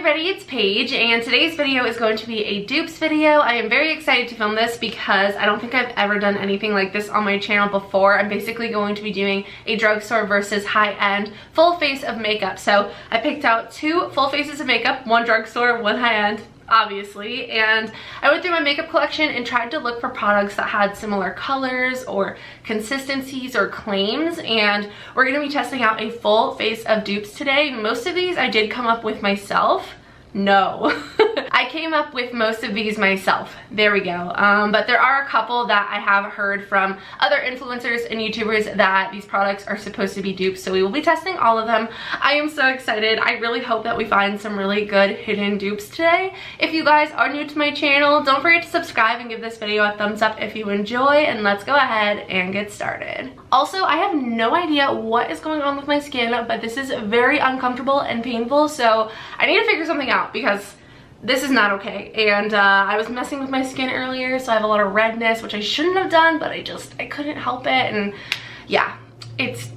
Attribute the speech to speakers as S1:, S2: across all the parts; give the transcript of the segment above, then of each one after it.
S1: everybody, it's Paige, and today's video is going to be a dupes video. I am very excited to film this because I don't think I've ever done anything like this on my channel before. I'm basically going to be doing a drugstore versus high-end full face of makeup. So I picked out two full faces of makeup, one drugstore, one high-end, obviously, and I went through my makeup collection and tried to look for products that had similar colors or consistencies or claims, and we're going to be testing out a full face of dupes today. Most of these I did come up with myself. No. I came up with most of these myself. There we go. But there are a couple that I have heard from other influencers and YouTubers that these products are supposed to be dupes, so we will be testing all of them. I am so excited. I really hope that we find some really good hidden dupes today. If you guys are new to my channel, don't forget to subscribe and give this video a thumbs up if you enjoy, and let's go ahead and get started. Also, I have no idea what is going on with my skin, but this is very uncomfortable and painful, so I need to figure something out because this is not okay. And I was messing with my skin earlier, so I have a lot of redness, which I shouldn't have done, but I couldn't help it, and yeah.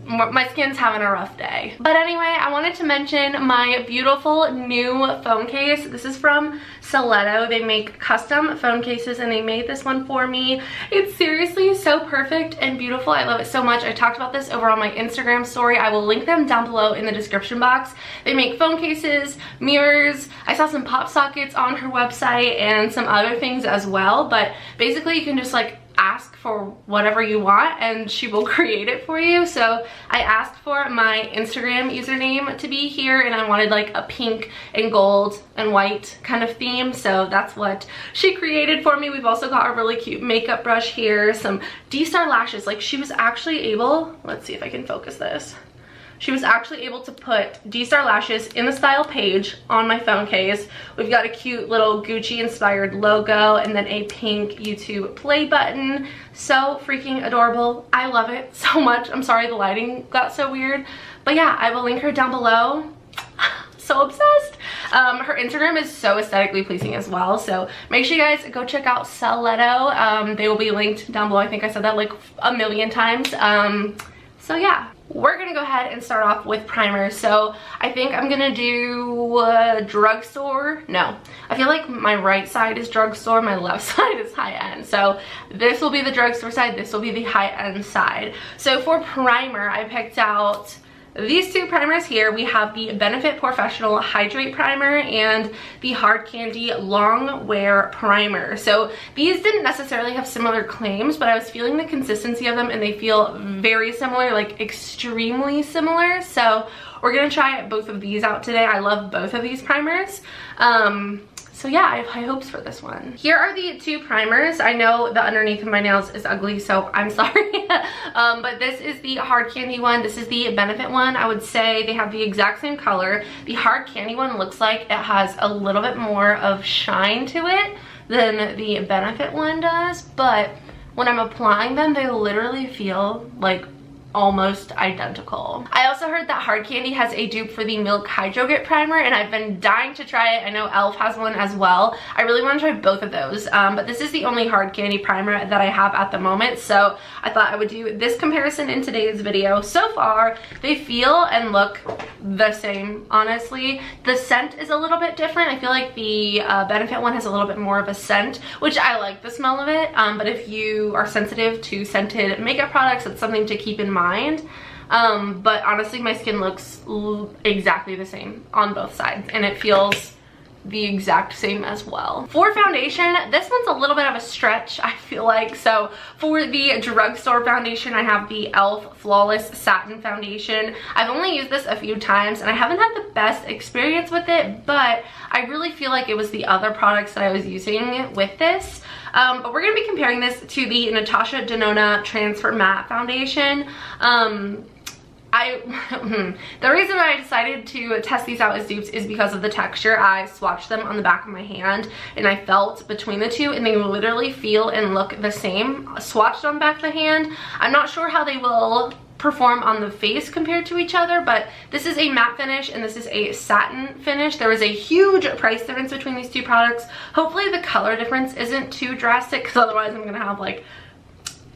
S1: My skin's having a rough day. But anyway, I wanted to mention my beautiful new phone case. This is from Stiletto. They make custom phone cases and they made this one for me. It's seriously so perfect and beautiful. I love it so much. I talked about this over on my Instagram story. I will link them down below in the description box. They make phone cases, mirrors. I saw some pop sockets on her website and some other things as well. But basically you can just like ask for whatever you want and she will create it for you. So I asked for my Instagram username to be here, and I wanted like a pink and gold and white kind of theme, so that's what she created for me. We've also got a really cute makeup brush here, some D-Star lashes. Like, she was actually able, let's see if I can focus this. She was actually able to put D-Star lashes in the style Paige on my phone case. We've got a cute little Gucci inspired logo and then a pink YouTube play button. So freaking adorable. I love it so much. I'm sorry the lighting got so weird. But yeah, I will link her down below. So obsessed. Her Instagram is so aesthetically pleasing as well, so make sure you guys go check out Stiletto. They will be linked down below. I think I said that like a million times. So yeah. We're gonna go ahead and start off with primers. So I think I'm gonna do drugstore. No, I feel like my right side is drugstore, my left side is high-end. So this will be the drugstore side, this will be the high-end side. So for primer, I picked out these two primers here. We have the Benefit Professional Hydrate Primer and the Hard Candy Long Wear Primer. So these didn't necessarily have similar claims, but I was feeling the consistency of them and they feel very similar, like extremely similar. So we're gonna try both of these out today. I love both of these primers. So yeah, I have high hopes for this one. Here are the two primers. I know the underneath of my nails is ugly, so I'm sorry. But this is the Hard Candy one. This is the Benefit one. I would say they have the exact same color. The Hard Candy one looks like it has a little bit more of shine to it than the Benefit one does. But when I'm applying them, they literally feel like almost identical. I also heard that Hard Candy has a dupe for the Milk Hydro-Get Primer, and I've been dying to try it. I know e.l.f. has one as well. I really want to try both of those, but this is the only Hard Candy primer that I have at the moment, so I thought I would do this comparison in today's video. So far, they feel and look the same, honestly. The scent is a little bit different. I feel like the Benefit one has a little bit more of a scent, which I like the smell of it, but if you are sensitive to scented makeup products, it's something to keep in mind. But honestly, my skin looks exactly the same on both sides and it feels the exact same as well. For foundation, this one's a little bit of a stretch, I feel like. So for the drugstore foundation, I have the e.l.f. Flawless Satin Foundation. I've only used this a few times and I haven't had the best experience with it, but I really feel like it was the other products that I was using with this. But we're going to be comparing this to the Natasha Denona Transfer Matte Foundation. The reason I decided to test these out as dupes is because of the texture. I swatched them on the back of my hand and I felt between the two and they literally feel and look the same swatched on the back of the hand. I'm not sure how they will perform on the face compared to each other, but this is a matte finish and this is a satin finish. There is a huge price difference between these two products. Hopefully the color difference isn't too drastic, because otherwise I'm gonna have like,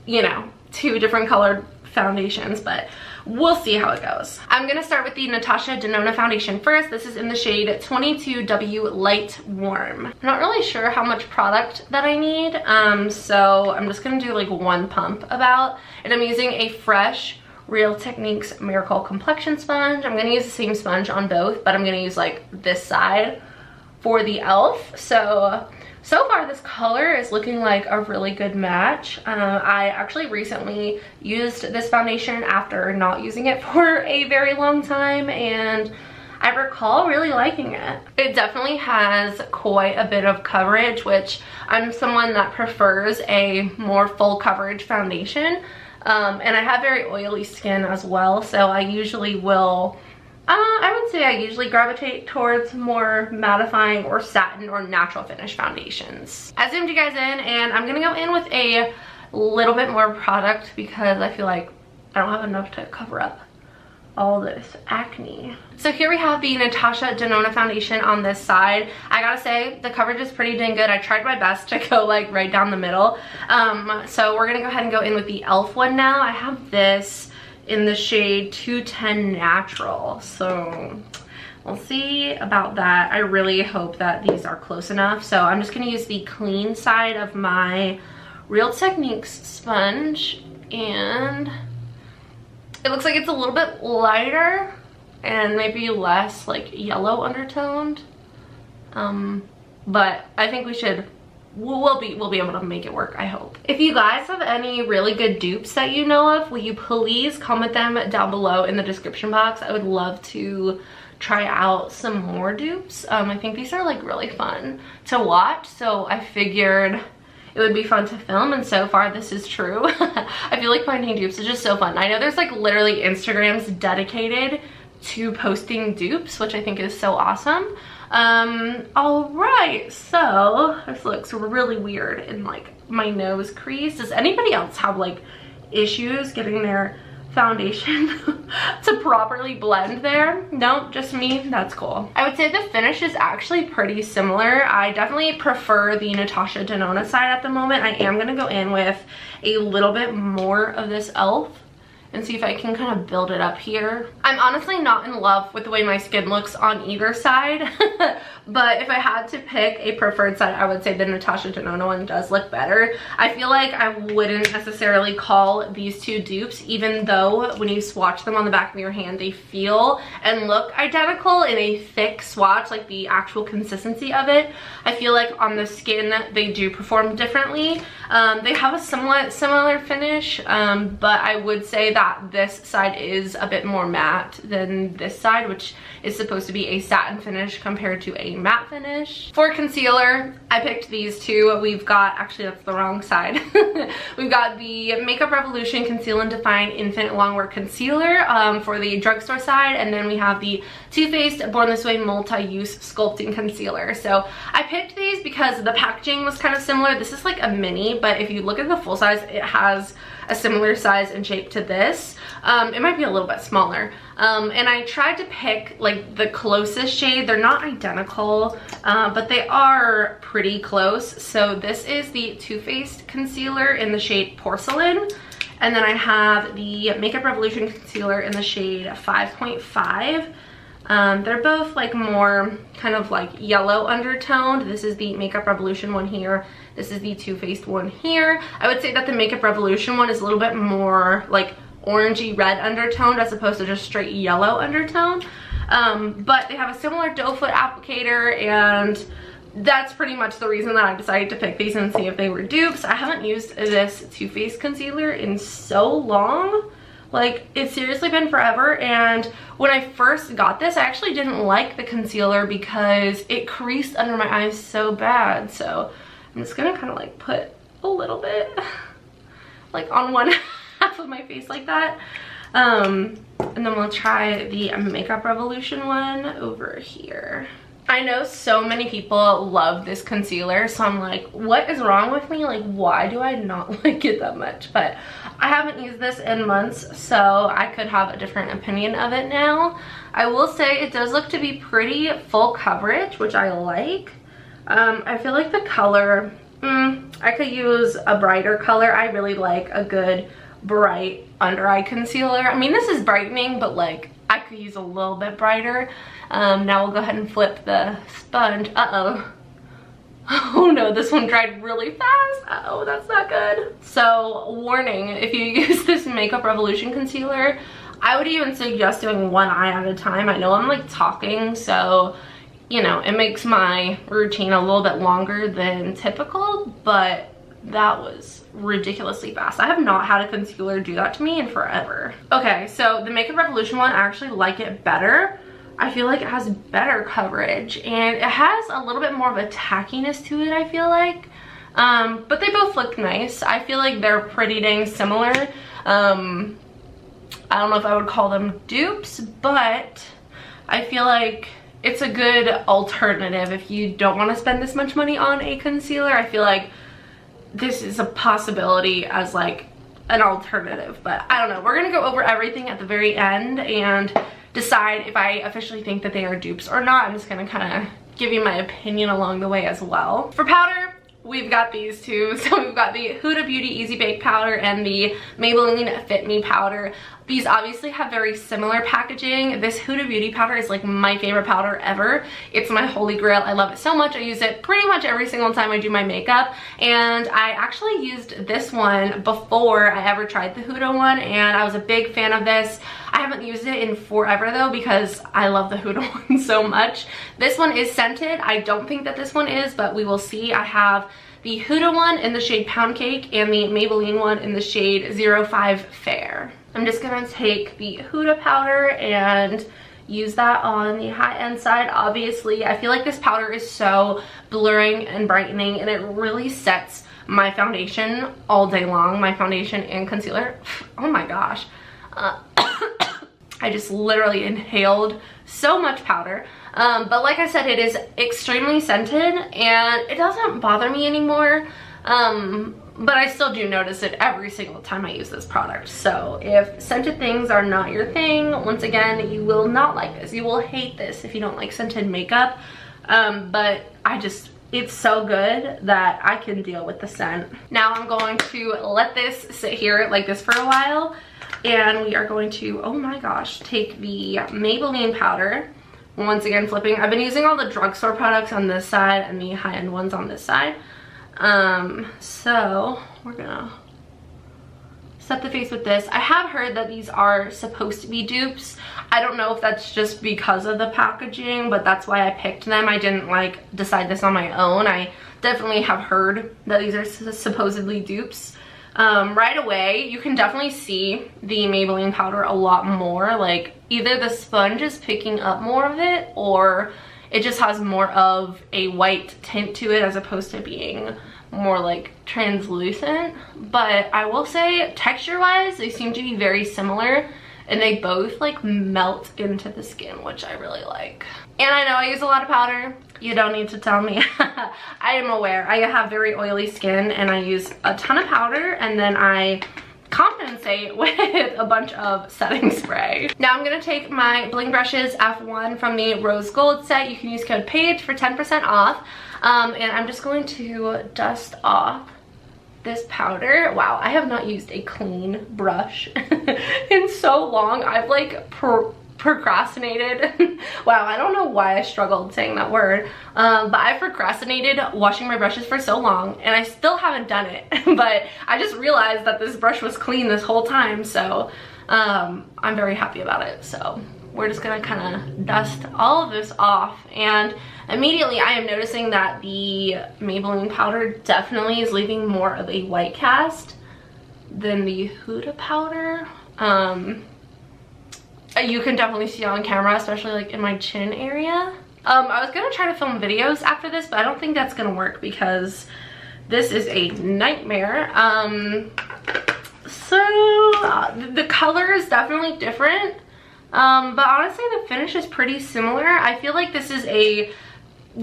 S1: you know, two different colored foundations, but we'll see how it goes. I'm gonna start with the Natasha Denona foundation first. This is in the shade 22W Light Warm. I'm not really sure how much product that I need, so I'm just gonna do like one pump about, and I'm using a fresh Real Techniques Miracle Complexion Sponge. I'm gonna use the same sponge on both, but I'm gonna use like this side for the e.l.f. So far this color is looking like a really good match. I actually recently used this foundation after not using it for a very long time, and I recall really liking it. It definitely has quite a bit of coverage, which I'm someone that prefers a more full coverage foundation. And I have very oily skin as well, so I usually will, I would say I usually gravitate towards more mattifying or satin or natural finish foundations. I zoomed you guys in, and I'm gonna go in with a little bit more product because I feel like I don't have enough to cover up all this acne. So here we have the Natasha Denona foundation on this side. I gotta say the coverage is pretty dang good. I tried my best to go like right down the middle. So we're gonna go ahead and go in with the e.l.f. one now. I have this in the shade 210 Natural, so we'll see about that. I really hope that these are close enough. So I'm just gonna use the clean side of my Real Techniques sponge, and it looks like it's a little bit lighter and maybe less like yellow undertoned, but I think we'll be able to make it work, I hope. If you guys have any really good dupes that you know of, will you please comment them down below in the description box? I would love to try out some more dupes. I think these are like really fun to watch, so I figured it would be fun to film, and so far this is true. I feel like finding dupes is just so fun. I know there's like literally Instagrams dedicated to posting dupes, which I think is so awesome. All right, so this looks really weird in like my nose crease. Does anybody else have like issues getting their foundation to properly blend there? No, just me? That's cool. I would say the finish is actually pretty similar. I definitely prefer the Natasha Denona side at the moment. I am gonna go in with a little bit more of this e.l.f. and see if I can kind of build it up here. I'm honestly not in love with the way my skin looks on either side, but if I had to pick a preferred side, I would say the Natasha Denona one does look better. I feel like I wouldn't necessarily call these two dupes, even though when you swatch them on the back of your hand, they feel and look identical in a thick swatch, like the actual consistency of it. I feel like on the skin, they do perform differently. They have a somewhat similar finish, but I would say that this side is a bit more matte than this side, which is supposed to be a satin finish compared to a matte finish. For concealer, I picked these two. We've got, actually that's the wrong side. We've got the Makeup Revolution Conceal and Define Infinite Longwear Concealer for the drugstore side, and then we have the Too Faced Born This Way Multi-Use Sculpting Concealer. So I picked these because the packaging was kind of similar. This is like a mini, but if you look at the full size, it has a similar size and shape to this. It might be a little bit smaller. And I tried to pick like the closest shade. They're not identical, but they are pretty close. So this is the Too Faced concealer in the shade Porcelain. And then I have the Makeup Revolution concealer in the shade 5.5. They're both like more kind of like yellow undertoned. This is the Makeup Revolution one here. This is the Too Faced one here. I would say that the Makeup Revolution one is a little bit more like orangey red undertoned as opposed to just straight yellow undertone. But they have a similar doe foot applicator, and that's pretty much the reason that I decided to pick these and see if they were dupes. I haven't used this Too Faced concealer in so long. Like, it's seriously been forever, and when I first got this, I actually didn't like the concealer because it creased under my eyes so bad. So I'm just gonna kind of like put a little bit like on one half of my face like that. And then we'll try the Makeup Revolution one over here. I know so many people love this concealer, so I'm like, what is wrong with me? Like, why do I not like it that much? But I haven't used this in months, so I could have a different opinion of it now. I will say it does look to be pretty full coverage, which I like. I feel like the color, I could use a brighter color. I really like a good bright under eye concealer. I mean, this is brightening, but like I could use a little bit brighter. Now we'll go ahead and flip the sponge. Uh-oh. Oh no, this one dried really fast. Uh-oh, that's not good. So, warning, if you use this Makeup Revolution concealer, I would even suggest doing one eye at a time. I know I'm like talking, so, you know, it makes my routine a little bit longer than typical, but that was ridiculously fast. I have not had a concealer do that to me in forever. Okay, so the Makeup Revolution one, I actually like it better. I feel like it has better coverage and it has a little bit more of a tackiness to it, I feel like. But they both look nice. I feel like they're pretty dang similar. I don't know if I would call them dupes, but I feel like it's a good alternative if you don't want to spend this much money on a concealer. I feel like this is a possibility as like an alternative, but I don't know. We're gonna go over everything at the very end and decide if I officially think that they are dupes or not. I'm just gonna kind of give you my opinion along the way as well. For powder, we've got these two. So we've got the Huda Beauty Easy Bake Powder and the Maybelline Fit Me Powder. These obviously have very similar packaging. This Huda Beauty powder is like my favorite powder ever. It's my holy grail. I love it so much. I use it pretty much every single time I do my makeup. And I actually used this one before I ever tried the Huda one, and I was a big fan of this. I haven't used it in forever though because I love the Huda one so much. This one is scented. I don't think that this one is, but we will see. I have the Huda one in the shade Pound Cake and the Maybelline one in the shade 05 Fair. I'm just gonna take the Huda powder and use that on the high-end side. Obviously, I feel like this powder is so blurring and brightening, and it really sets my foundation all day long. My foundation and concealer. Oh my gosh. I just literally inhaled so much powder. But like I said, it is extremely scented, and it doesn't bother me anymore. But I still do notice it every single time I use this product. So if scented things are not your thing, once again, you will not like this. You will hate this if you don't like scented makeup. But it's so good that I can deal with the scent. Now I'm going to let this sit here like this for a while. And we are going to, oh my gosh, take the Maybelline powder. Once again, flipping. I've been using all the drugstore products on this side and the high-end ones on this side. So we're gonna set the face with this. I have heard that these are supposed to be dupes. I don't know if that's just because of the packaging, but that's why I picked them. I didn't like decide this on my own. I definitely have heard that these are supposedly dupes. Right away, you can definitely see the Maybelline powder a lot more. Like either the sponge is picking up more of it, or it just has more of a white tint to it as opposed to being more like translucent. But I will say, texture wise, they seem to be very similar, and they both like melt into the skin, which I really like. And I know I use a lot of powder. You don't need to tell me. I am aware. I have very oily skin, and I use a ton of powder, and then I compensate with a bunch of setting spray. Now I'm gonna take my bling brushes F1 from the Rose Gold set. You can use code PAIGE for 10% off. And I'm just going to dust off this powder. Wow, I have not used a clean brush in so long. I've like procrastinated. Wow, I don't know why I struggled saying that word, but I procrastinated washing my brushes for so long, and I still haven't done it. But I just realized that this brush was clean this whole time, so I'm very happy about it. So we're just gonna kind of dust all of this off, and immediately I am noticing that the Maybelline powder definitely is leaving more of a white cast than the Huda powder. You can definitely see on camera, especially like in my chin area. I was gonna try to film videos after this, but I don't think that's gonna work because this is a nightmare. The color is definitely different, but honestly the finish is pretty similar. I feel like this is a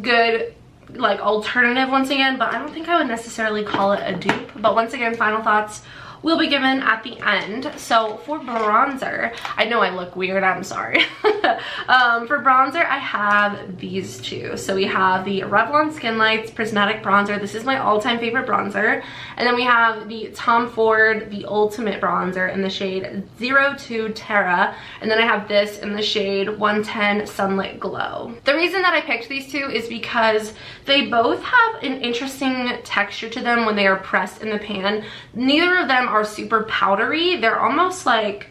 S1: good like alternative once again, but I don't think I would necessarily call it a dupe. But once again, final thoughts will be given at the end. So for bronzer, I know I look weird, I'm sorry. For bronzer, I have these two. So we have the Revlon Skin Lights Prismatic Bronzer. This is my all-time favorite bronzer. And then we have the Tom Ford, the Ultimate Bronzer in the shade 02 Terra. And then I have this in the shade 110 Sunlit Glow. The reason that I picked these two is because they both have an interesting texture to them when they are pressed in the pan. Neither of them are super powdery. They're almost like,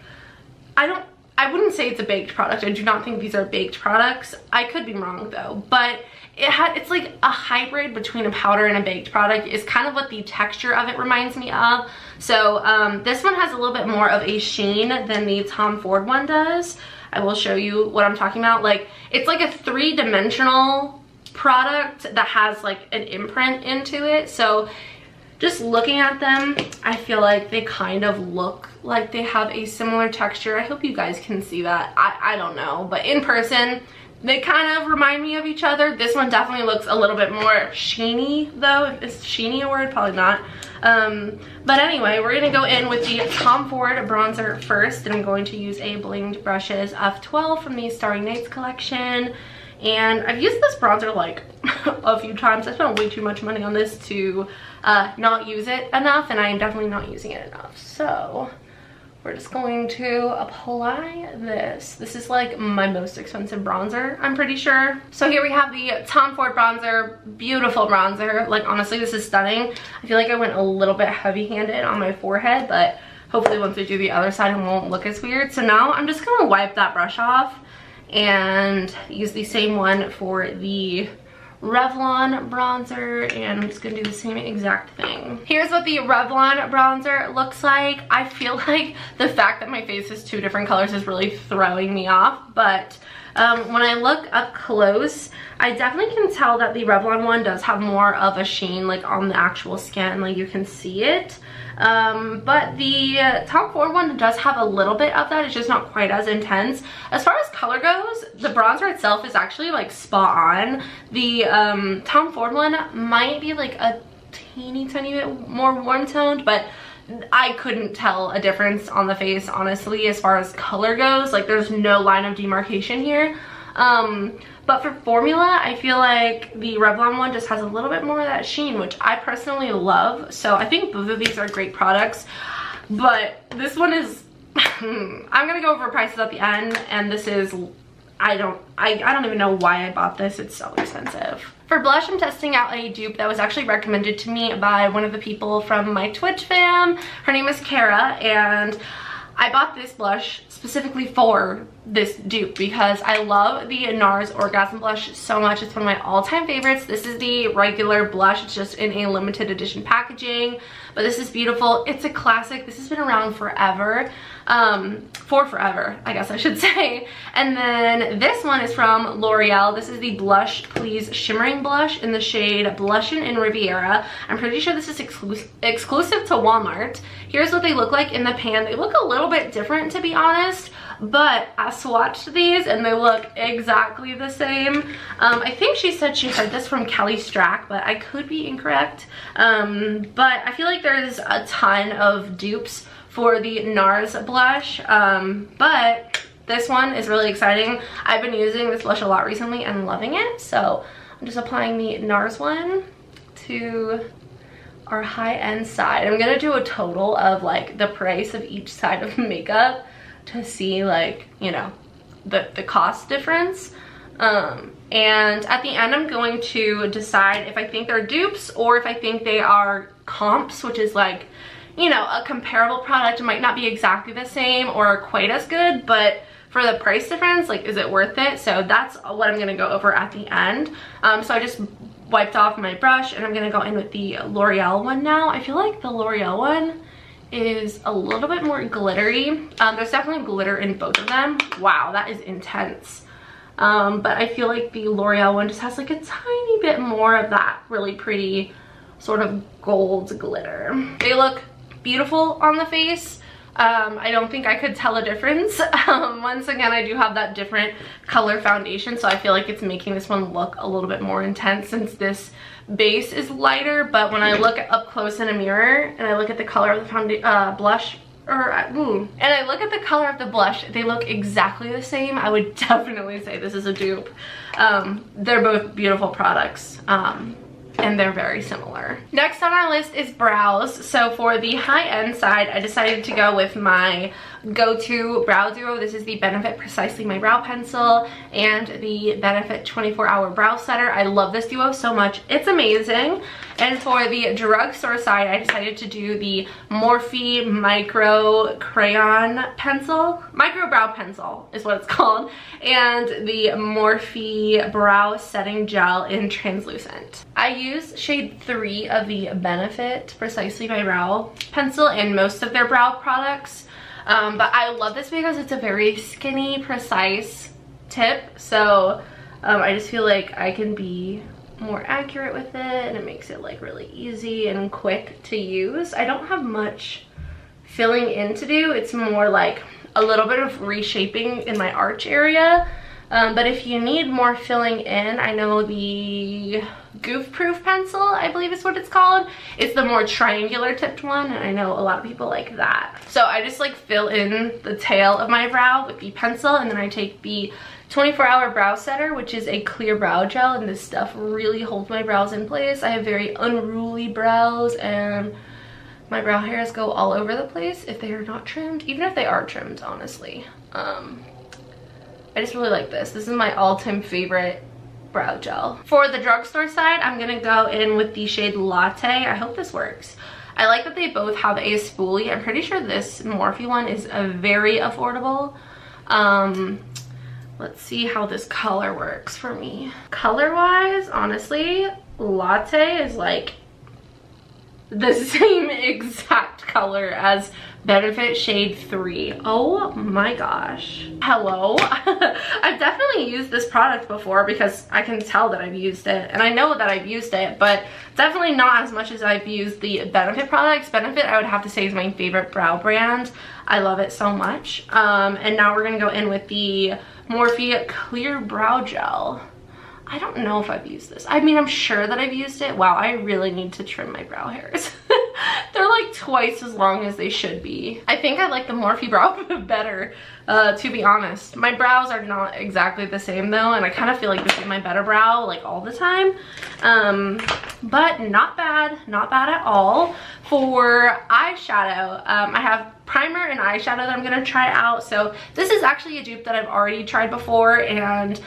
S1: I wouldn't say it's a baked product. I do not think these are baked products. I could be wrong though, but it's like a hybrid between a powder and a baked product is kind of what the texture of it reminds me of. So this one has a little bit more of a sheen than the Tom Ford one does. I will show you what I'm talking about. Like, it's like a three-dimensional product that has like an imprint into it. So just looking at them, I feel like they kind of look like they have a similar texture. I hope you guys can see that. I don't know, but in person, they kind of remind me of each other. This one definitely looks a little bit more sheeny though. Is sheeny a word? Probably not. But anyway, we're gonna go in with the Tom Ford bronzer first, and I'm going to use a Blinged Brushes F12 from the Starry Nights collection. And I've used this bronzer like a few times. I spent way too much money on this to not use it enough, and I am definitely not using it enough. So we're just going to apply this. This is like my most expensive bronzer, I'm pretty sure. So here we have the Tom Ford bronzer, beautiful bronzer. Like, honestly, this is stunning. I feel like I went a little bit heavy-handed on my forehead, but hopefully once I do the other side, it won't look as weird. So now I'm just gonna wipe that brush off and use the same one for the Revlon bronzer, and I'm just gonna do the same exact thing. Here's what the Revlon bronzer looks like. I feel like the fact that my face is two different colors is really throwing me off, but when I look up close, I definitely can tell that the Revlon one does have more of a sheen like on the actual skin, like you can see it. But the Tom Ford one does have a little bit of that. It's just not quite as intense. As far as color goes, the bronzer itself is actually like spot on. The Tom Ford one might be like a tiny bit more warm toned, but I couldn't tell a difference on the face, honestly, as far as color goes. Like, there's no line of demarcation here. But for formula, I feel like the Revlon one just has a little bit more of that sheen, which I personally love. So I think both of these are great products, but this one is I'm gonna go over prices at the end, and this is, I don't even know why I bought this. It's so expensive. For blush, I'm testing out a dupe that was actually recommended to me by one of the people from my Twitch fam. Her name is Kara, and I bought this blush specifically for this dupe because I love the Nars Orgasm blush so much. It's one of my all-time favorites. This is the regular blush. It's just in a limited edition packaging, but this is beautiful. It's a classic. This has been around forever. Forever, I guess I should say. And then this one is from L'Oreal. This is the Blush Please Shimmering Blush in the shade Blushin' in Riviera. I'm pretty sure this is exclusive to Walmart. Here's what they look like in the pan. They look a little bit different, to be honest, but I swatched these and they look exactly the same. I think she said she heard this from Kelly Strack, but I could be incorrect. But I feel like there's a ton of dupes for the Nars blush, but this one is really exciting. I've been using this blush a lot recently and loving it, so I'm just applying the Nars one to our high-end side. I'm gonna do a total of like the price of each side of makeup to see, like, you know, the cost difference. And at the end, I'm going to decide if I think they're dupes or if I think they are comps, which is like, you know, a comparable product. It might not be exactly the same or quite as good, but for the price difference, like, is it worth it? So that's what I'm gonna go over at the end. So I just wiped off my brush and I'm gonna go in with the L'Oreal one now. I feel like the L'Oreal one is a little bit more glittery. There's definitely glitter in both of them. Wow, that is intense. But I feel like the L'Oreal one just has like a tiny bit more of that really pretty sort of gold glitter. They look beautiful on the face. I don't think I could tell a difference. Once again, I do have that different color foundation, so I feel like it's making this one look a little bit more intense since this base is lighter, but when I look up close in a mirror and I look at the color of the blush, and I look at the color of the blush, they look exactly the same. I would definitely say this is a dupe. They're both beautiful products. And they're very similar. Next on our list is brows. So for the high-end side, I decided to go with my go-to brow duo. This is the Benefit Precisely My Brow Pencil and the Benefit 24-Hour Brow Setter. I love this duo so much. It's amazing. And for the drugstore side, I decided to do the Morphe Micro Crayon Pencil. Micro Brow Pencil is what it's called. And the Morphe Brow Setting Gel in Translucent. I use shade 3 of the Benefit Precisely My Brow Pencil in most of their brow products. But I love this because it's a very skinny, precise tip. So I just feel like I can be more accurate with it, and it makes it like really easy and quick to use. I don't have much filling in to do. It's more like a little bit of reshaping in my arch area. But if you need more filling in, I know the Goof Proof pencil, I believe is what it's called. It's the more triangular tipped one, and I know a lot of people like that. So I just like fill in the tail of my brow with the pencil, and then I take the 24-Hour Brow Setter, which is a clear brow gel, and this stuff really holds my brows in place. I have very unruly brows, and my brow hairs go all over the place if they are not trimmed, even if they are trimmed, honestly. I just really like this. This is my all-time favorite brow gel. For the drugstore side, I'm gonna go in with the shade Latte. I hope this works. I like that they both have a spoolie. I'm pretty sure this Morphe one is a very affordable. Let's see how this color works for me. Color-wise, honestly, Latte is like the same exact color as Benefit shade 3. Oh my gosh. Hello. I've definitely used this product before because I can tell that I've used it, and I know that I've used it, but definitely not as much as I've used the Benefit products. Benefit, I would have to say, is my favorite brow brand. I love it so much. And now we're gonna go in with the Morphe Clear Brow Gel. I don't know if I've used this. I mean, I'm sure that I've used it. Wow, I really need to trim my brow hairs. They're like twice as long as they should be. I think I like the Morphe brow better, to be honest. My brows are not exactly the same though, and I kind of feel like this is my better brow like all the time. But not bad at all. For eyeshadow, I have primer and eyeshadow that I'm gonna try out. So this is actually a dupe that I've already tried before, and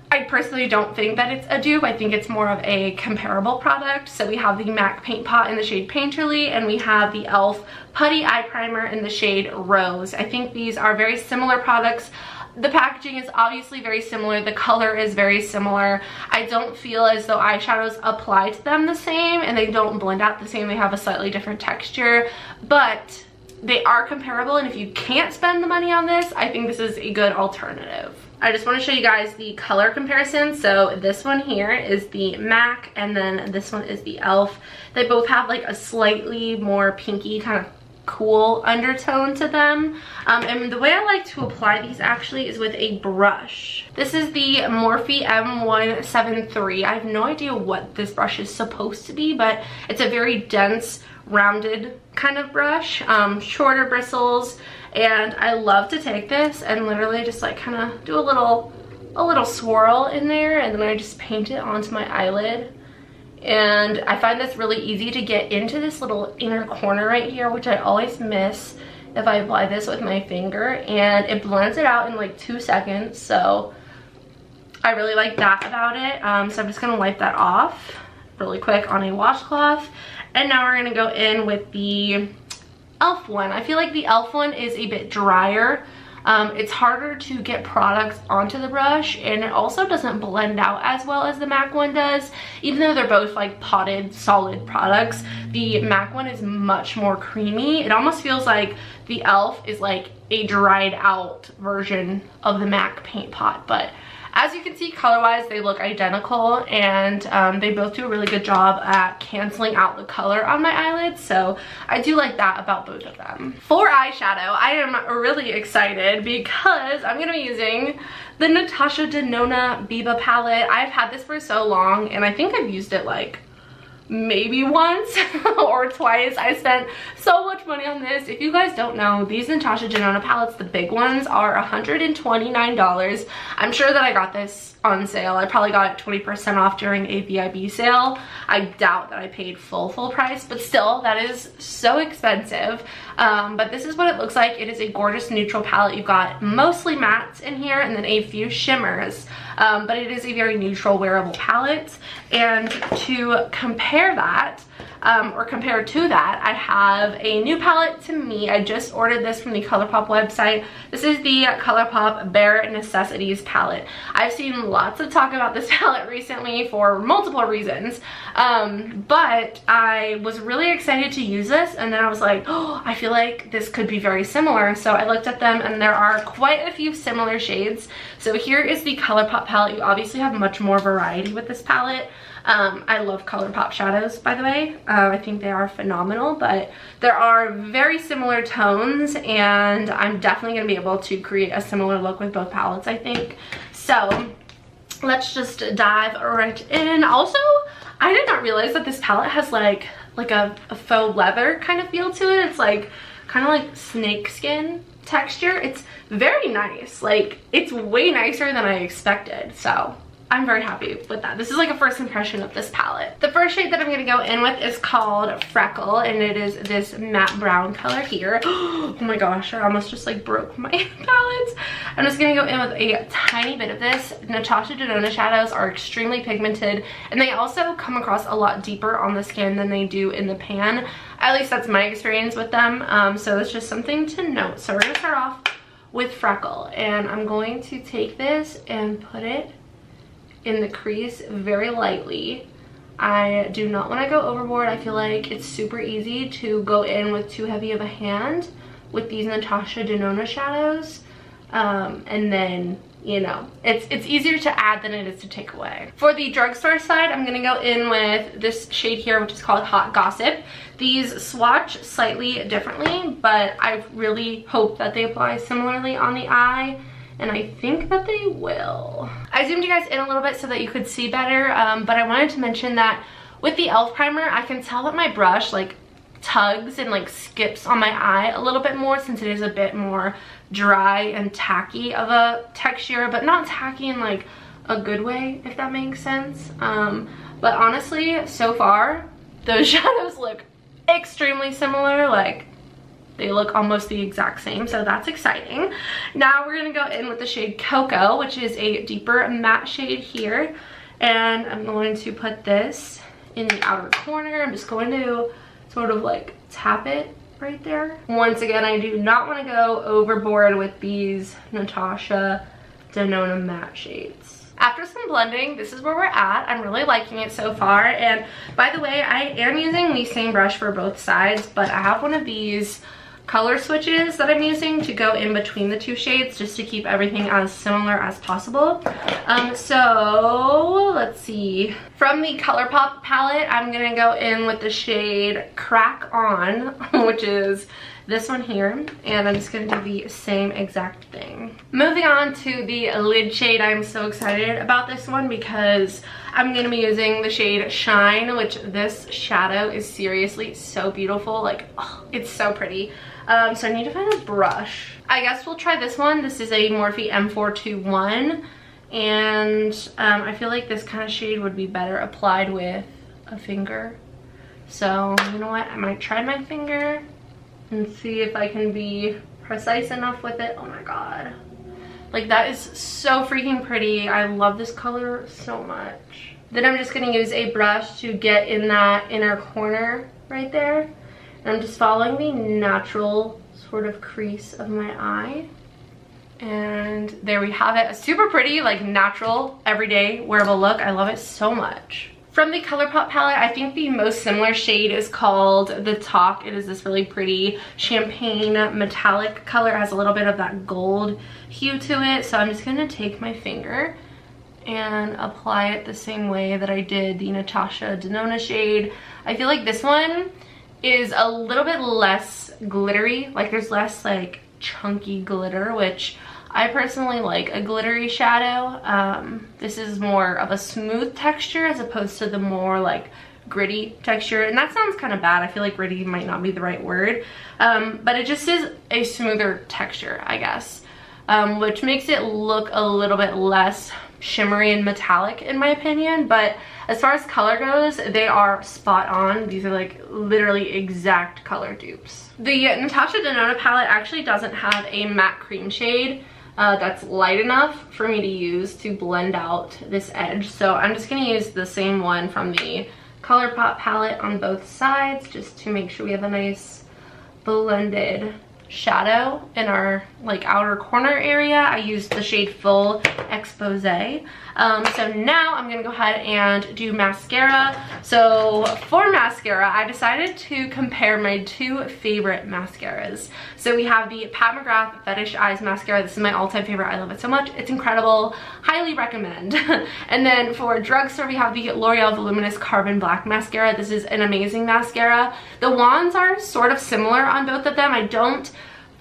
S1: I personally don't think that it's a dupe. I think it's more of a comparable product. So we have the MAC Paint Pot in the shade Painterly, and we have the e.l.f. Putty Eye Primer in the shade Rose. I think these are very similar products. The packaging is obviously very similar. The color is very similar. I don't feel as though eyeshadows apply to them the same, and they don't blend out the same. They have a slightly different texture, but they are comparable, and if you can't spend the money on this, I think this is a good alternative. I just want to show you guys the color comparison. So this one here is the MAC, and then this one is the e.l.f. They both have like a slightly more pinky kind of cool undertone to them. And the way I like to apply these actually is with a brush. This is the Morphe M173. I have no idea what this brush is supposed to be, but it's a very dense, rounded kind of brush, shorter bristles. And I love to take this and literally just like kind of do a little swirl in there, and then I just paint it onto my eyelid. And I find this really easy to get into this little inner corner right here, which I always miss if I apply this with my finger, and it blends it out in like 2 seconds. So I really like that about it. So I'm just gonna wipe that off really quick on a washcloth. And now we're gonna go in with the e.l.f. one. I feel like the e.l.f. one is a bit drier. It's harder to get products onto the brush, and it also doesn't blend out as well as the MAC one does. Even though they're both like potted solid products, the MAC one is much more creamy. It almost feels like the e.l.f. is like a dried out version of the MAC paint pot. But as you can see, color-wise, they look identical, and they both do a really good job at canceling out the color on my eyelids, so I do like that about both of them. For eyeshadow, I am really excited because I'm going to be using the Natasha Denona Biba palette. I've had this for so long, and I think I've used it like maybe once or twice. I spent so much money on this. If you guys don't know, these Natasha Ginona palettes, the big ones, are $129. I'm sure that I got this on sale. I probably got it 20% off during a VIB sale. I doubt that I paid full price, but still, that is so expensive. But this is what it looks like. It is a gorgeous neutral palette. You've got mostly mattes in here and then a few shimmers. But it is a very neutral wearable palette. And to compare that, or compared to that, I have a new palette to me. I just ordered this from the Colourpop website. This is the Colourpop Bare Necessities palette. I've seen lots of talk about this palette recently for multiple reasons, but I was really excited to use this, and then I was like, oh, I feel like this could be very similar. So I looked at them, and there are quite a few similar shades. So here is the Colourpop palette. You obviously have much more variety with this palette. I love Colourpop shadows, by the way. I think they are phenomenal, but there are very similar tones, and I'm definitely going to be able to create a similar look with both palettes, I think. So let's just dive right in. Also, I did not realize that this palette has like a faux leather kind of feel to it. It's like kind of like snake skin texture. It's very nice. Like, it's way nicer than I expected, so I'm very happy with that. This is like a first impression of this palette. The first shade that I'm going to go in with is called Freckle, and it is this matte brown color here. Oh my gosh, I almost just like broke my palette. I'm just going to go in with a tiny bit of this. Natasha Denona shadows are extremely pigmented, and they also come across a lot deeper on the skin than they do in the pan. At least that's my experience with them, so it's just something to note. So we're going to start off with Freckle, and I'm going to take this and put it in the crease very lightly. I do not want to go overboard. I feel like it's super easy to go in with too heavy of a hand with these Natasha Denona shadows, and then, you know, it's easier to add than it is to take away. For the drugstore side, I'm gonna go in with this shade here, which is called Hot Gossip. These swatch slightly differently, but I really hope that they apply similarly on the eye, and I think that they will. I zoomed you guys in a little bit so that you could see better, but I wanted to mention that with the e.l.f. primer, I can tell that my brush like tugs and like skips on my eye a little bit more, since it is a bit more dry and tacky of a texture, but not tacky in like a good way, if that makes sense. But honestly, so far, those shadows look extremely similar. Like, they look almost the exact same, so that's exciting. Now we're gonna go in with the shade Cocoa, which is a deeper matte shade here. And I'm going to put this in the outer corner. I'm just going to sort of like tap it right there. Once again, I do not want to go overboard with these Natasha Denona matte shades. After some blending, this is where we're at. I'm really liking it so far. And by the way, I am using the same brush for both sides, but I have one of these color switches that I'm using to go in between the two shades, just to keep everything as similar as possible. So let's see. From the Colourpop palette, I'm gonna go in with the shade Crack On, which is this one here, and I'm just gonna do the same exact thing. Moving on to the lid shade, I'm so excited about this one because I'm gonna be using the shade Shine, which this shadow is seriously so beautiful. Like, oh, it's so pretty. So I need to find a brush. I guess we'll try this one. This is a Morphe M421, and I feel like this kind of shade would be better applied with a finger. So you know what, I might try my finger and see if I can be precise enough with it. Oh my god, like that is so freaking pretty. I love this color so much. Then I'm just gonna use a brush to get in that inner corner right there. And I'm just following the natural sort of crease of my eye. And there we have it. A super pretty, like natural, everyday wearable look. I love it so much. From the Colourpop palette, I think the most similar shade is called The Talk. It is this really pretty champagne metallic color. It has a little bit of that gold hue to it. So I'm just gonna take my finger and apply it the same way that I did the Natasha Denona shade. I feel like this one is a little bit less glittery. Like, there's less like chunky glitter, which I personally like a glittery shadow. This is more of a smooth texture as opposed to the more like gritty texture, and that sounds kind of bad. I feel like gritty might not be the right word, but it just is a smoother texture, I guess, which makes it look a little bit less shimmery and metallic in my opinion. But as far as color goes, they are spot on. These are like literally exact color dupes. The Natasha Denona palette actually doesn't have a matte cream shade that's light enough for me to use to blend out this edge, so I'm just going to use the same one from the Colourpop palette on both sides just to make sure we have a nice blended shadow in our like outer corner area. I used the shade Full Expose. So now I'm gonna go ahead and do mascara. So for mascara, I decided to compare my two favorite mascaras. So we have the Pat McGrath Fetish Eyes mascara. This is my all-time favorite. I love it so much. It's incredible. Highly recommend. And then for Drugstore, we have the L'Oreal Voluminous Carbon Black mascara. This is an amazing mascara. The wands are sort of similar on both of them. I don't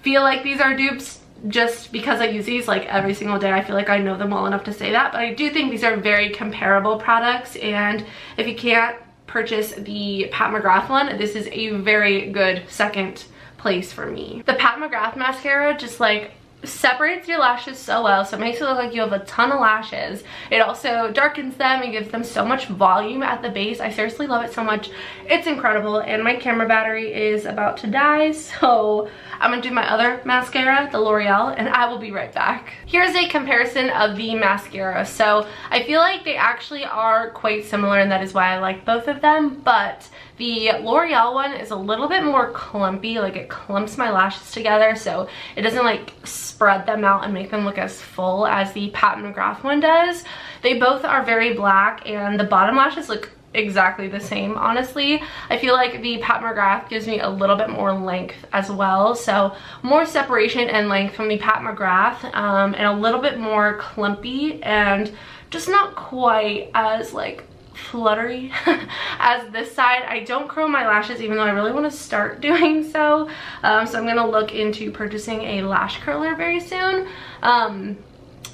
S1: feel like these are dupes just because I use these like every single day. I feel like I know them well enough to say that, but I do think these are very comparable products, and if you can't purchase the Pat McGrath one, this is a very good second place for me. The Pat McGrath mascara just like separates your lashes so well, so it makes it look like you have a ton of lashes. It also darkens them and gives them so much volume at the base. I seriously love it so much. It's incredible, and my camera battery is about to die, so I'm gonna do my other mascara, the L'Oreal, and I will be right back. Here's a comparison of the mascara. So I feel like they actually are quite similar, and that is why I like both of them, but the L'Oreal one is a little bit more clumpy, like it clumps my lashes together, so it doesn't like spread them out and make them look as full as the Pat McGrath one does. They both are very black, and the bottom lashes look exactly the same, honestly. I feel like the Pat McGrath gives me a little bit more length as well, so more separation and length from the Pat McGrath, and a little bit more clumpy and just not quite as like fluttery as this side. I don't curl my lashes, even though I really want to start doing so, so I'm gonna look into purchasing a lash curler very soon.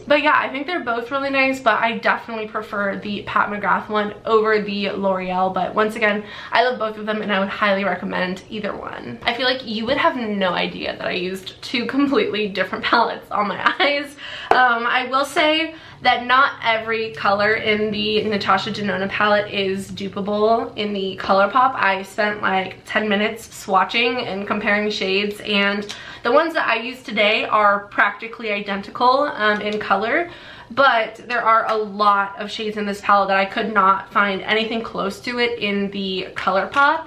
S1: But yeah, I think they're both really nice, but I definitely prefer the Pat McGrath one over the L'Oreal. But once again, I love both of them, and I would highly recommend either one. I feel like you would have no idea that I used two completely different palettes on my eyes. I will say that not every color in the Natasha Denona palette is dupeable in the Colourpop. I spent like 10 minutes swatching and comparing shades, and the ones that I use today are practically identical in color, but there are a lot of shades in this palette that I could not find anything close to it in the Colourpop.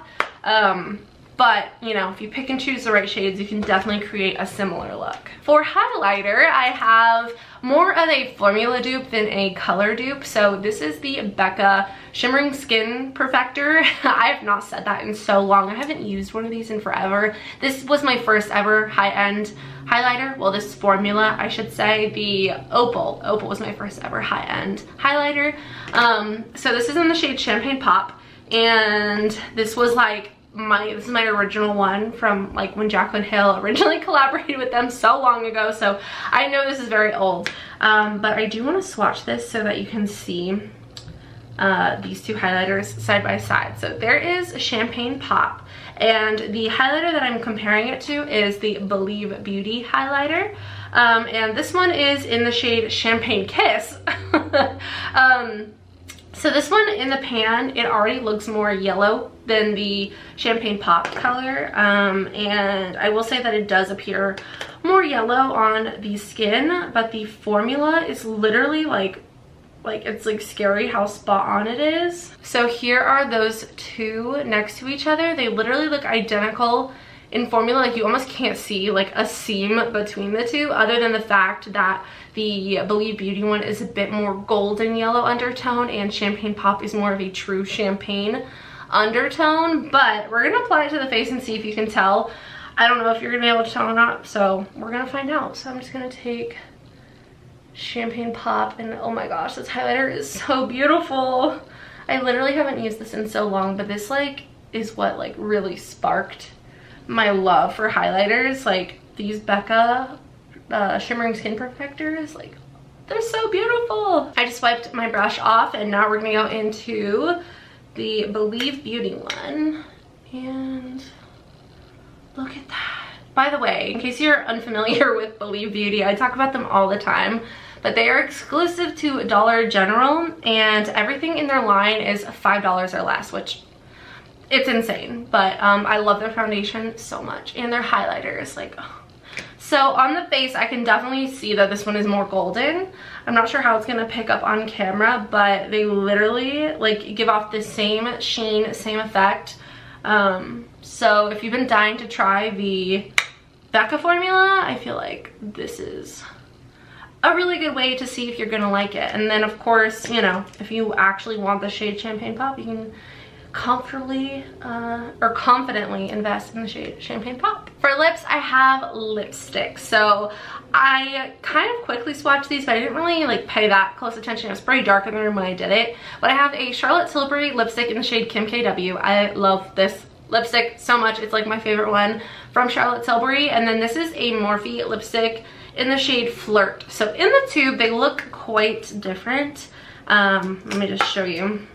S1: But, you know, if you pick and choose the right shades, you can definitely create a similar look. For highlighter, I have more of a formula dupe than a color dupe. So this is the Becca Shimmering Skin Perfector. I have not said that in so long. I haven't used one of these in forever. This was my first ever high-end highlighter. Well, this formula, I should say. The Opal was my first ever high-end highlighter. So this is in the shade Champagne Pop. And this was like, this is my original one from like when Jaclyn Hill originally collaborated with them so long ago, so I know this is very old, but I do want to swatch this so that you can see these two highlighters side by side. So there is Champagne Pop, and the highlighter that I'm comparing it to is the Believe Beauty highlighter, and this one is in the shade Champagne Kiss. So this one in the pan, it already looks more yellow than the Champagne Pop color, and I will say that it does appear more yellow on the skin, but the formula is literally like it's like scary how spot on it is. So here are those two next to each other. They literally look identical in formula. Like you almost can't see like a seam between the two, other than the fact that the Believe Beauty one is a bit more golden yellow undertone, and Champagne Pop is more of a true champagne undertone. But we're gonna apply it to the face and see if you can tell. I don't know if you're gonna be able to tell or not, so we're gonna find out. So I'm just gonna take Champagne Pop, and oh my gosh, this highlighter is so beautiful. I literally haven't used this in so long, but this like is what like really sparked my love for highlighters. Like these Becca Shimmering Skin Perfectors, like they're so beautiful. I just wiped my brush off, and now we're gonna go into the Believe Beauty one. And look at that. By the way, in case you're unfamiliar with Believe Beauty, I talk about them all the time, but they are exclusive to Dollar General, and everything in their line is $5 or less, which it's insane. But I love their foundation so much, and their highlighters, like, oh. So on the face, I can definitely see that this one is more golden. I'm not sure how it's gonna pick up on camera, but they literally like give off the same sheen, same effect. So if you've been dying to try the Becca formula, I feel like this is a really good way to see if you're gonna like it. And then of course, you know, if you actually want the shade Champagne Pop, you can comfortably or confidently invest in the shade Champagne Pop. For lips, I have lipstick. So I kind of quickly swatched these, but I didn't really like pay that close attention. It was pretty dark in the room when I did it. But I have a Charlotte Tilbury lipstick in the shade Kim KW. I love this lipstick so much. It's like my favorite one from Charlotte Tilbury. And then this is a Morphe lipstick in the shade Flirt. So in the tube, they look quite different. Let me just show you.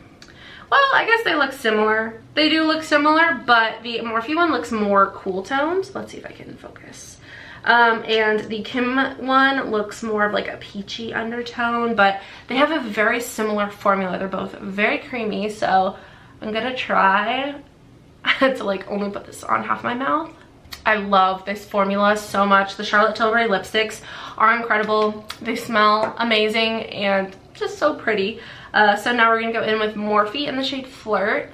S1: Well, I guess they look similar. They do look similar, but the Morphe one looks more cool toned. Let's see if I can focus. And the Kim one looks more of like a peachy undertone, but they have a very similar formula. They're both very creamy, so I'm gonna try to like only put this on half my mouth. I love this formula so much. The Charlotte Tilbury lipsticks are incredible. They smell amazing and just so pretty. So now we're gonna go in with Morphe in the shade Flirt.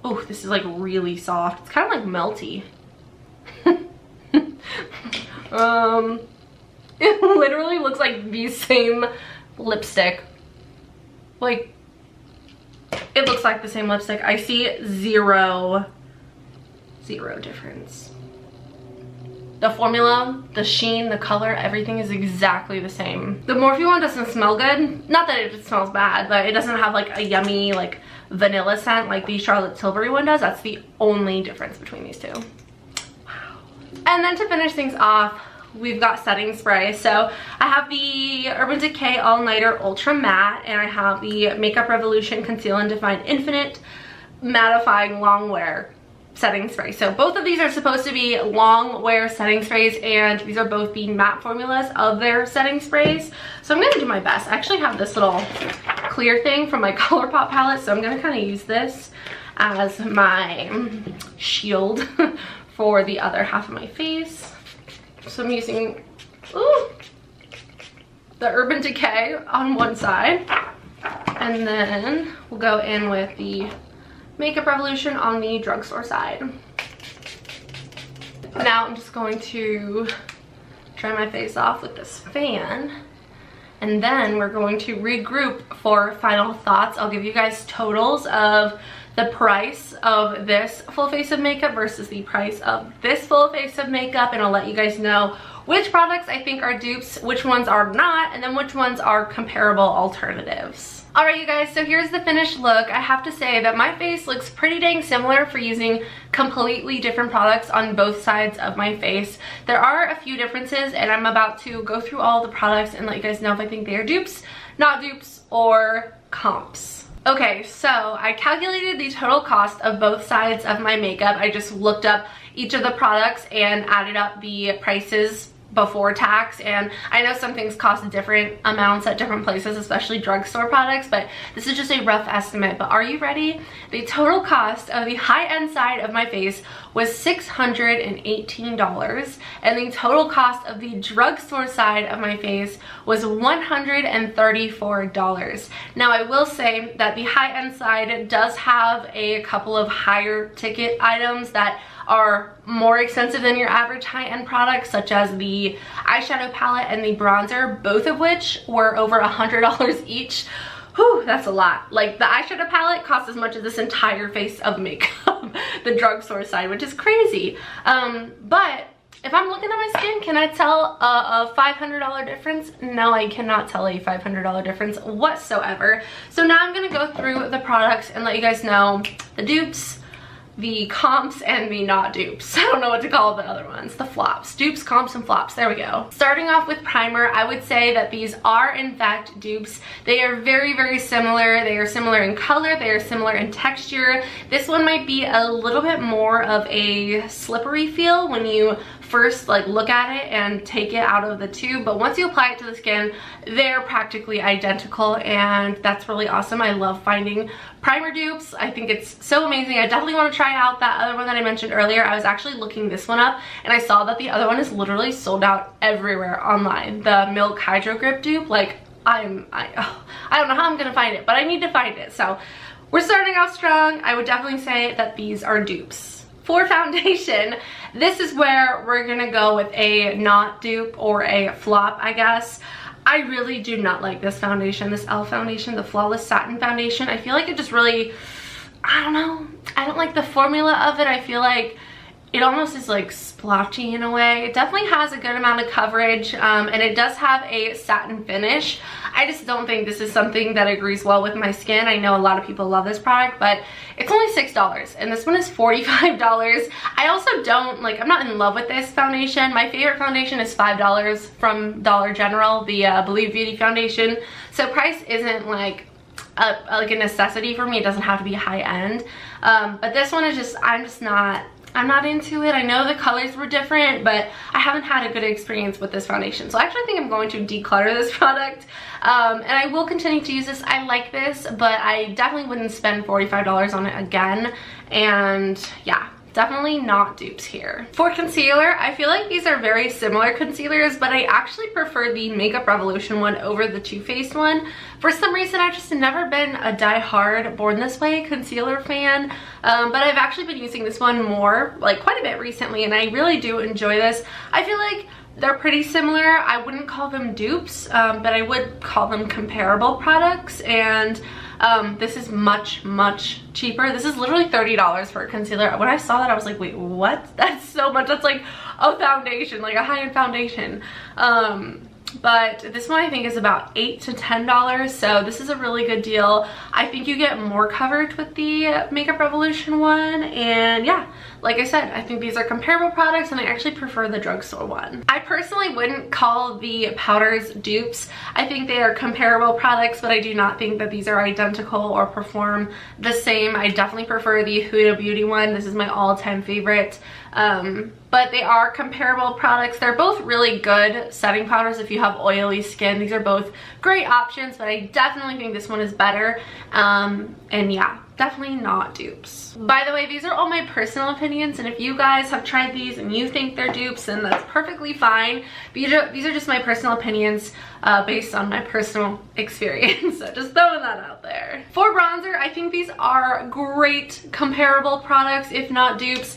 S1: Oh, this is like really soft. It's kind of like melty. It literally looks like the same lipstick. Like, it looks like the same lipstick. I see zero difference. The formula, the sheen, the color, everything is exactly the same. The Morphe one doesn't smell good. Not that it smells bad, but it doesn't have like a yummy like vanilla scent like the Charlotte Tilbury one does. That's the only difference between these two. Wow. And then to finish things off, we've got setting spray. So I have the Urban Decay All Nighter Ultra Matte, and I have the Makeup Revolution Conceal and Define Infinite Mattifying Long Wear setting spray. So both of these are supposed to be long wear setting sprays, and these are both the matte formulas of their setting sprays. So I'm gonna do my best. I actually have this little clear thing from my Colourpop palette, so I'm gonna kind of use this as my shield for the other half of my face. So I'm using the Urban Decay on one side, and then we'll go in with the Makeup Revolution on the drugstore side. Now I'm just going to dry my face off with this fan, and then we're going to regroup for final thoughts. I'll give you guys totals of the price of this full face of makeup versus the price of this full face of makeup, and I'll let you guys know which products I think are dupes, which ones are not, and then which ones are comparable alternatives. Alright you guys, so here's the finished look. I have to say that my face looks pretty dang similar for using completely different products on both sides of my face. There are a few differences, and I'm about to go through all the products and let you guys know if I think they are dupes, not dupes, or comps. Okay, so I calculated the total cost of both sides of my makeup. I just looked up each of the products and added up the prices before tax, and I know some things cost different amounts at different places, especially drugstore products, but this is just a rough estimate. But are you ready? The total cost of the high-end side of my face was $618, and the total cost of the drugstore side of my face was $134. Now I will say that the high-end side does have a couple of higher ticket items that are more expensive than your average high-end products, such as the eyeshadow palette and the bronzer, both of which were over $100 each. Whew, that's a lot. Like, the eyeshadow palette costs as much as this entire face of makeup, the drugstore side, which is crazy. But if I'm looking at my skin, can I tell a $500 difference? No, I cannot tell a $500 difference whatsoever. So now I'm gonna go through the products and let you guys know the dupes, the comps and the not dupes. I don't know what to call the other ones. The flops. Dupes, comps, and flops. There we go. Starting off with primer, I would say that these are in fact dupes. They are very, very similar. They are similar in color. They are similar in texture. This one might be a little bit more of a slippery feel when you first like look at it and take it out of the tube, but once you apply it to the skin, they're practically identical, and that's really awesome. I love finding primer dupes. I think it's so amazing. I definitely want to try out that other one that I mentioned earlier. I was actually looking this one up and I saw that the other one is literally sold out everywhere online. The Milk Hydro Grip dupe, like I don't know how I'm gonna find it, but I need to find it. So we're starting off strong. I would definitely say that these are dupes. For foundation, this is where we're gonna go with a not dupe or a flop, I guess. I really do not like this foundation, this e.l.f. foundation, the Flawless Satin Foundation. I feel like it just really, I don't know. I don't like the formula of it. I feel like it almost is like splotchy in a way. It definitely has a good amount of coverage, and it does have a satin finish. I just don't think this is something that agrees well with my skin. I know a lot of people love this product, but it's only $6 and this one is $45. I also don't, like, I'm not in love with this foundation. My favorite foundation is $5 from Dollar General, the Believe Beauty foundation. So price isn't like a necessity for me. It doesn't have to be high end. But this one is just, I'm not into it. I know the colors were different, but I haven't had a good experience with this foundation. So I actually think I'm going to declutter this product. And I will continue to use this. I like this, but I definitely wouldn't spend $45 on it again. And yeah, definitely not dupes here. For concealer, I feel like these are very similar concealers, but I actually prefer the Makeup Revolution one over the Too Faced one. For some reason, I've just never been a die-hard Born This Way concealer fan, but I've actually been using this one more, like quite a bit recently, and I really do enjoy this. I feel like they're pretty similar. I wouldn't call them dupes, but I would call them comparable products, and this is much, much cheaper. This is literally $30 for a concealer. When I saw that, I was like, wait, what? That's so much. That's like a foundation, like a high-end foundation. But this one I think is about $8 to $10, so this is a really good deal. I think you get more coverage with the Makeup Revolution one, and yeah, like I said, I think these are comparable products, and I actually prefer the drugstore one. I personally wouldn't call the powders dupes. I think they are comparable products, but I do not think that these are identical or perform the same. I definitely prefer the Huda Beauty one. This is my all-time favorite. But they are comparable products. They're both really good setting powders if you have oily skin. These are both great options, but I definitely think this one is better. And yeah, definitely not dupes. By the way, these are all my personal opinions, and if you guys have tried these and you think they're dupes, then that's perfectly fine. These are just my personal opinions based on my personal experience. So just throwing that out there. For bronzer, I think these are great comparable products, if not dupes.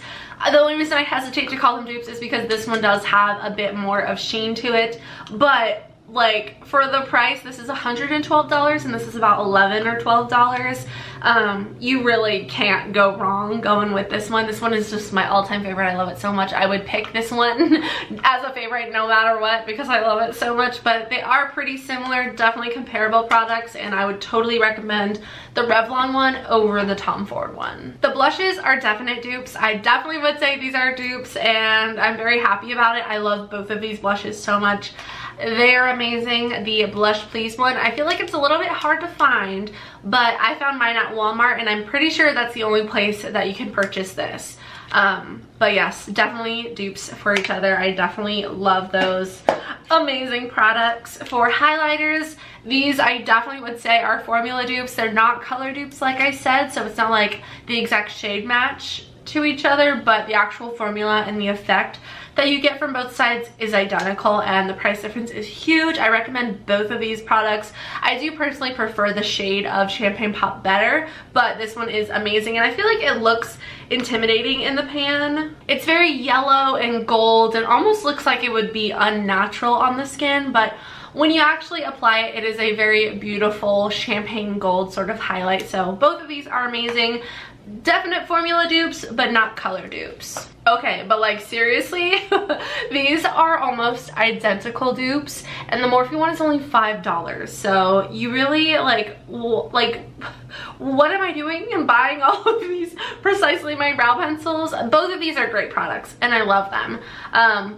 S1: The only reason I hesitate to call them dupes is because this one does have a bit more of sheen to it, but like for the price, this is $112 and this is about $11 or $12. You really can't go wrong going with this one. This one is just my all-time favorite. I love it so much. I would pick this one as a favorite no matter what because I love it so much, but they are pretty similar, definitely comparable products, and I would totally recommend the Revlon one over the Tom Ford one. The blushes are definite dupes. I definitely would say these are dupes, and I'm very happy about it. I love both of these blushes so much. They're amazing. The Blush Please one, I feel like it's a little bit hard to find, but I found mine at Walmart, and I'm pretty sure that's the only place that you can purchase this. But yes, definitely dupes for each other. I definitely love those amazing products. For highlighters, these I definitely would say are formula dupes. They're not color dupes like I said, so it's not like the exact shade match to each other, but the actual formula and the effect that you get from both sides is identical, and the price difference is huge. I recommend both of these products. I do personally prefer the shade of Champagne Pop better, but this one is amazing, and I feel like it looks intimidating in the pan. It's very yellow and gold and almost looks like it would be unnatural on the skin, but when you actually apply it, it is a very beautiful champagne gold sort of highlight. So both of these are amazing. definite formula dupes, but not color dupes. Okay, but like seriously, these are almost identical dupes, and the Morphe one is only $5. So you really like what am I doing in buying all of these Precisely My brow pencils? Both of these are great products and I love them,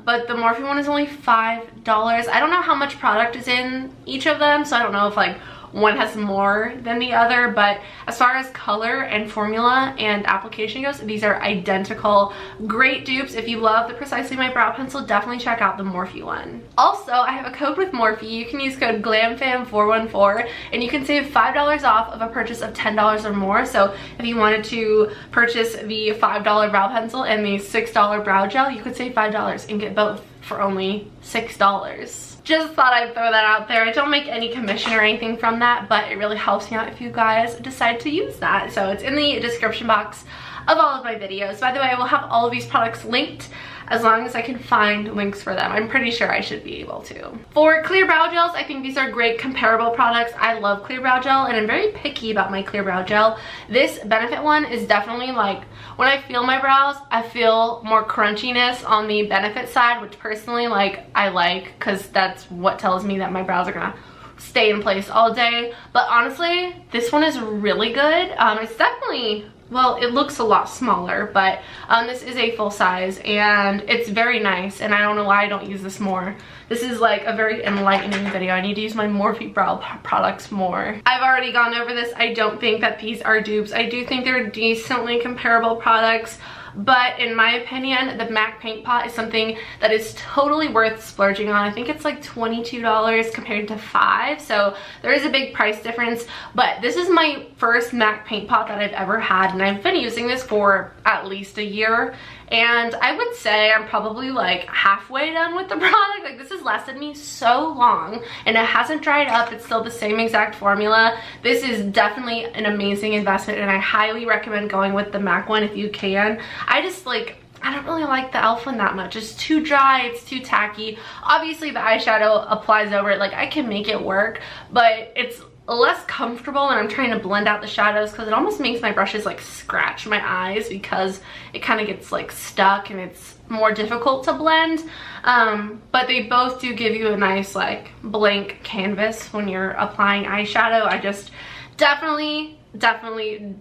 S1: but the Morphe one is only $5. I don't know how much product is in each of them, so I don't know if like one has more than the other, but as far as color and formula and application goes, these are identical. Great dupes. If you love the Precisely My brow pencil, definitely check out the Morphe one. Also, I have a code with Morphe. You can use code GLAMFAM414 and you can save $5 off of a purchase of $10 or more. So if you wanted to purchase the $5 brow pencil and the $6 brow gel, you could save $5 and get both for only $6. Just thought I'd throw that out there. I don't make any commission or anything from that, but it really helps me out if you guys decide to use that. So it's in the description box of all of my videos. By the way, I will have all of these products linked as long as I can find links for them. I'm pretty sure I should be able to. For clear brow gels, I think these are great comparable products. I love clear brow gel and I'm very picky about my clear brow gel. This Benefit one is definitely like, when I feel my brows, I feel more crunchiness on the Benefit side, which personally like I like, because that's what tells me that my brows are gonna stay in place all day. But honestly, this one is really good. It's definitely, well, it looks a lot smaller, but this is a full size and it's very nice, and I don't know why I don't use this more. This is like a very enlightening video. I need to use my Morphe brow products more. I've already gone over this. I don't think that these are dupes. I do think they're decently comparable products, but in my opinion, the MAC paint pot is something that is totally worth splurging on. I think it's like $22 compared to $5, so there is a big price difference. But this is my first MAC paint pot that I've ever had, and I've been using this for at least a year, and I would say I'm probably like halfway done with the product. Like, this has lasted me so long and it hasn't dried up. It's still the same exact formula. This is definitely an amazing investment and I highly recommend going with the MAC one if you can. I don't really like the e.l.f. one that much. It's too dry, it's too tacky. Obviously the eyeshadow applies over it, like I can make it work, but it's less comfortable and I'm trying to blend out the shadows because it almost makes my brushes like scratch my eyes because it kind of gets like stuck and it's more difficult to blend. But they both do give you a nice like blank canvas when you're applying eyeshadow. I just definitely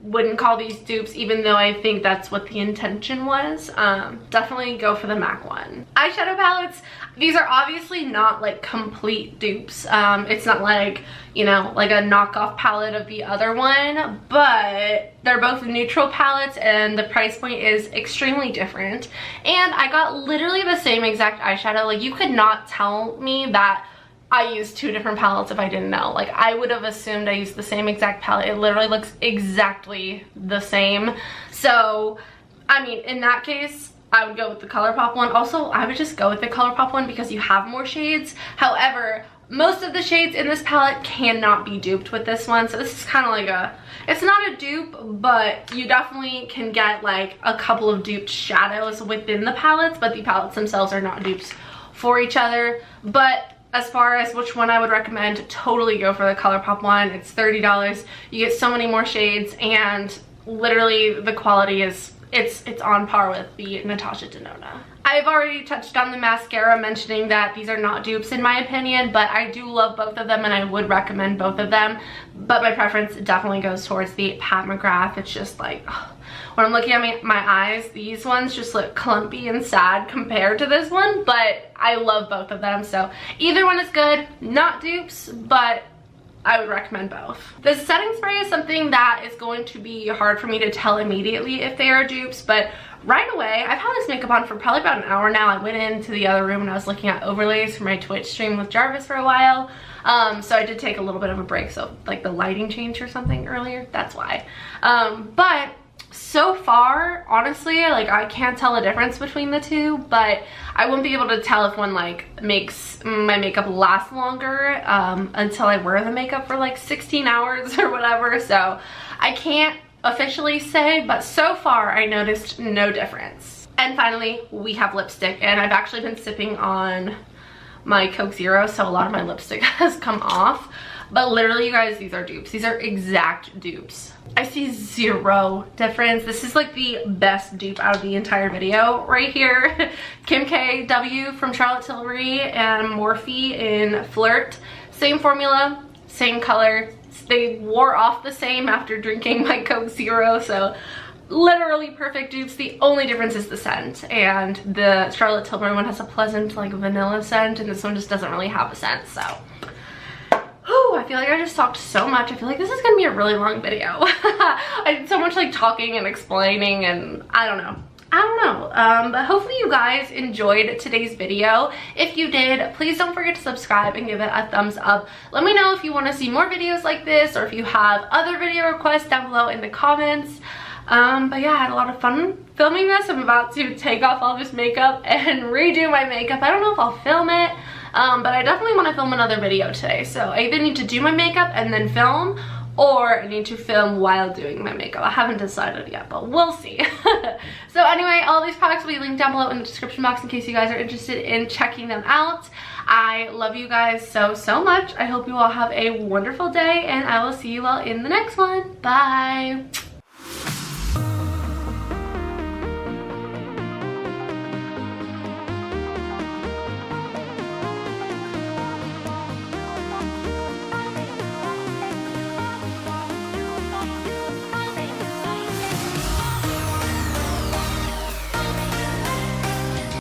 S1: wouldn't call these dupes, even though I think that's what the intention was. Definitely go for the MAC one. Eyeshadow palettes, these are obviously not like complete dupes. It's not like, you know, like a knockoff palette of the other one, but they're both neutral palettes and the price point is extremely different. And I got literally the same exact eyeshadow. Like, you could not tell me that I used two different palettes if I didn't know. Like, I would have assumed I used the same exact palette. It literally looks exactly the same. So, I mean, in that case, I would go with the Colourpop one. Also, I would just go with the Colourpop one because you have more shades. However, most of the shades in this palette cannot be duped with this one. So this is kind of like a, it's not a dupe, but you definitely can get like a couple of duped shadows within the palettes, but the palettes themselves are not dupes for each other. But as far as which one I would recommend, totally go for the Colourpop one. It's $30. You get so many more shades and literally the quality is, it's on par with the Natasha Denona. I've already touched on the mascara, mentioning that these are not dupes in my opinion, but I do love both of them and I would recommend both of them. But my preference definitely goes towards the Pat McGrath. It's just like, when I'm looking at my eyes, these ones just look clumpy and sad compared to this one, but I love both of them. So either one is good, not dupes, but I would recommend both. The setting spray is something that is going to be hard for me to tell immediately if they are dupes, but right away, I've had this makeup on for probably about an hour now. I went into the other room and I was looking at overlays for my Twitch stream with Jarvis for a while. So I did take a little bit of a break, so like the lighting changed or something earlier, that's why. But so far, honestly, like I can't tell a difference between the two, but I won't be able to tell if one like makes my makeup last longer until I wear the makeup for like 16 hours or whatever. So I can't officially say, but so far I noticed no difference. And finally, we have lipstick, and I've actually been sipping on my Coke Zero, so a lot of my lipstick has come off. But literally, you guys, these are dupes. These are exact dupes. I see zero difference. This is like the best dupe out of the entire video right here. Kim K W from Charlotte Tilbury and Morphe in Flirt. Same formula, same color. They wore off the same after drinking my Coke Zero, so literally perfect dupes. The only difference is the scent, and the Charlotte Tilbury one has a pleasant like vanilla scent, and this one just doesn't really have a scent. So whew, I feel like I just talked so much. I feel like this is gonna be a really long video. I did so much like talking and explaining, and I don't know. But hopefully you guys enjoyed today's video. If you did, please don't forget to subscribe and give it a thumbs up. Let me know if you want to see more videos like this, or if you have other video requests down below in the comments. But yeah, I had a lot of fun filming this. I'm about to take off all this makeup and redo my makeup. I don't know if I'll film it, but I definitely want to film another video today. So I either need to do my makeup and then film, or I need to film while doing my makeup. I haven't decided yet, but we'll see. So anyway, all these products will be linked down below in the description box in case you guys are interested in checking them out. I love you guys so much. I hope you all have a wonderful day, and I will see you all in the next one. Bye.